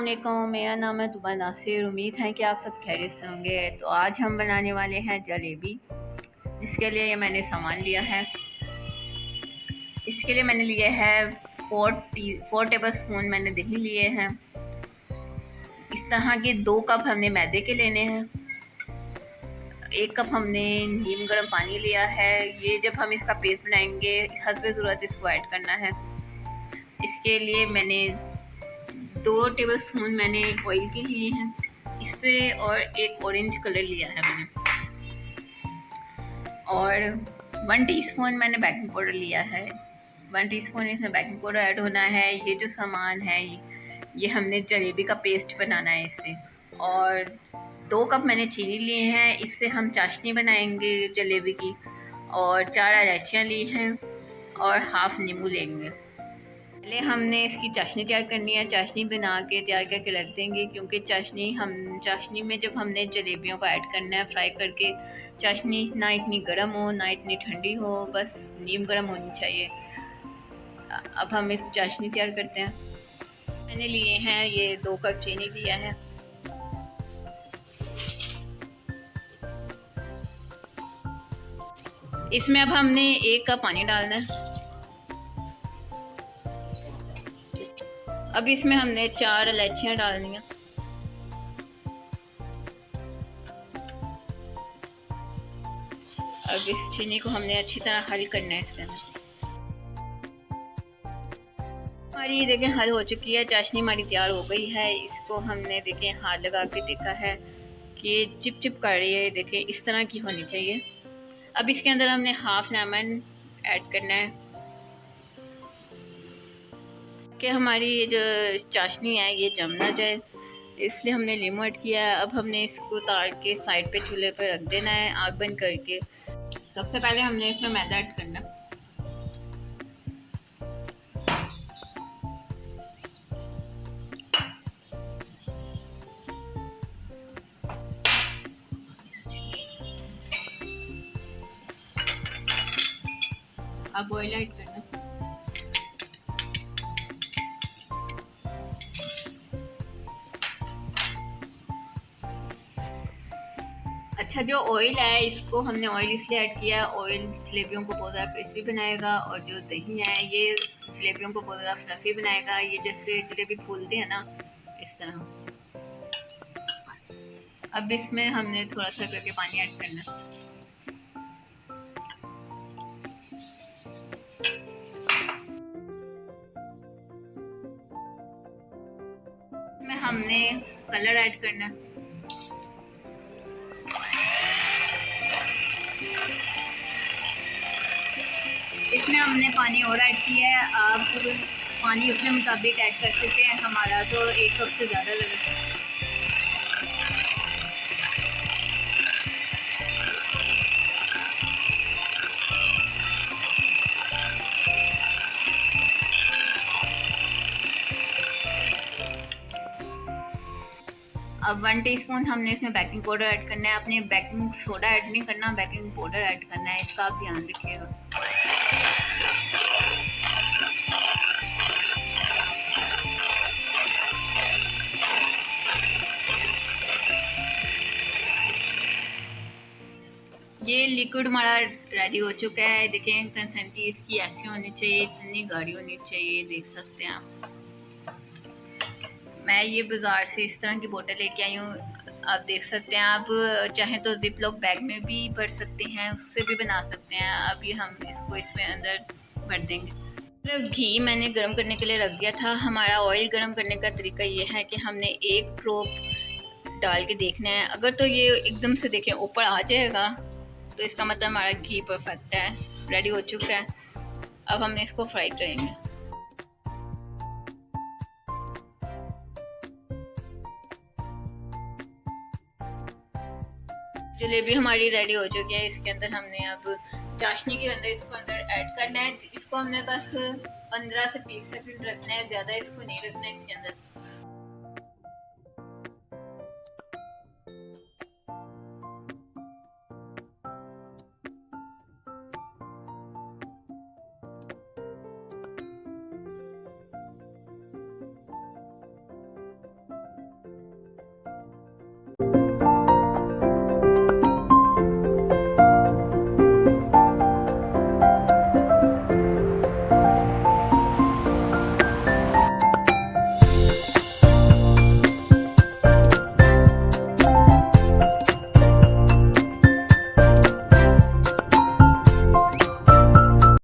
अस्सलाम वालेकुम, मेरा नाम है तुबा नासिर। उम्मीद है कि आप सब खैरियत से होंगे। तो आज हम बनाने वाले हैं जलेबी। इसके लिए ये मैंने सामान लिया है। इसके लिए मैंने लिए है 4 टेबल स्पून मैंने दही लिए हैं। इस तरह के 2 कप हमने मैदे के लेने हैं। 1 कप हमने नीम गर्म पानी लिया है। ये जब हम इसका पेस्ट बनाएंगे हस्बे ज़रूरत इसको ऐड करना है। इसके लिए मैंने 2 टेबल स्पून मैंने ऑयल के लिए हैं इससे, और एक ऑरेंज कलर लिया है मैंने, और 1 टीस्पून मैंने बेकिंग पाउडर लिया है। 1 टीस्पून इसमें बेकिंग पाउडर ऐड होना है। ये जो सामान है ये हमने जलेबी का पेस्ट बनाना है इससे। और 2 कप मैंने चीनी लिए हैं, इससे हम चाशनी बनाएंगे जलेबी की। और 4 इलायचियाँ ली हैं और हाफ नींबू लेंगे। पहले हमने इसकी चाशनी तैयार करनी है। चाशनी बना के तैयार करके रख देंगे, क्योंकि चाशनी में जब हमने जलेबियों को ऐड करना है फ्राई करके, चाशनी ना इतनी गर्म हो ना इतनी ठंडी हो, बस नीम गर्म होनी चाहिए। अब हम इस चाशनी तैयार करते हैं। मैंने लिए हैं ये 2 कप चीनी लिया है। इसमें अब हमने 1 कप पानी डालना है। अब इसमें हमने 4 इलायचियाँ डालनी हैं। अब इस चीनी को हमने अच्छी तरह हल करना है इसके अंदर। हमारी ये देखें हल हो चुकी है, चाशनी हमारी तैयार हो गई है। इसको हमने देखें हाथ लगा के देखा है कि ये चिप चिप कर रही है। देखें इस तरह की होनी चाहिए। अब इसके अंदर हमने हाफ लेमन ऐड करना है कि हमारी ये जो चाशनी है ये जम ना जाए, इसलिए हमने नींबू ऐड किया है। अब हमने इसको उतार के साइड पे चूल्हे पे रख देना है आग बंद करके। सबसे पहले हमने इसमें मैदा ऐड करना है। अब ऑयल ऐड करना है। अच्छा, जो ऑयल है इसको हमने ऑयल इसलिए ऐड किया है, ऑयल जलेबियों को बहुत ज़्यादा क्रिस्पी बनाएगा, और जो दही है ये जलेबियों को बहुत ज़्यादा फ्लफी बनाएगा। ये जैसे जलेबी फूलते हैं ना, इस तरह। अब इसमें हमने थोड़ा सा करके पानी ऐड करना है। इसमें हमने कलर ऐड करना है। इसमें हमने पानी और ऐड किया है। आप पानी अपने मुताबिक ऐड कर सकते हैं। हमारा तो 1 कप से ज़्यादा लगा। अब 1 टीस्पून हमने इसमें बेकिंग पाउडर ऐड करना है। आपने बेकिंग सोडा ऐड नहीं करना, बेकिंग पाउडर ऐड करना है, इसका आप ध्यान रखिएगा। ये लिक्विड हमारा रेडी हो चुका है। देखें कंसिस्टेंसी इसकी ऐसी होनी चाहिए, इतनी गाढ़ी होनी चाहिए, देख सकते हैं आप। मैं ये बाज़ार से इस तरह की बोतल लेके आई हूँ, आप देख सकते हैं। आप चाहें तो जिप लॉक बैग में भी भर सकते हैं, उससे भी बना सकते हैं। अभी हम इसको इसमें अंदर भर देंगे। घी मैंने गर्म करने के लिए रख दिया था। हमारा ऑयल गर्म करने का तरीका ये है कि हमने 1 ड्रॉप डाल के देखना है। अगर तो ये एकदम से देखें ऊपर आ जाएगा तो इसका मतलब हमारा घी परफेक्ट है, रेडी हो चुका है। अब हमने इसको फ्राई करेंगे। जलेबी हमारी रेडी हो चुकी है। इसके अंदर हमने अब चाशनी के अंदर इसको अंदर ऐड करना है। इसको हमने बस 15 से 20 सेकंड रखना है, ज़्यादा इसको नहीं रखना है इसके अंदर।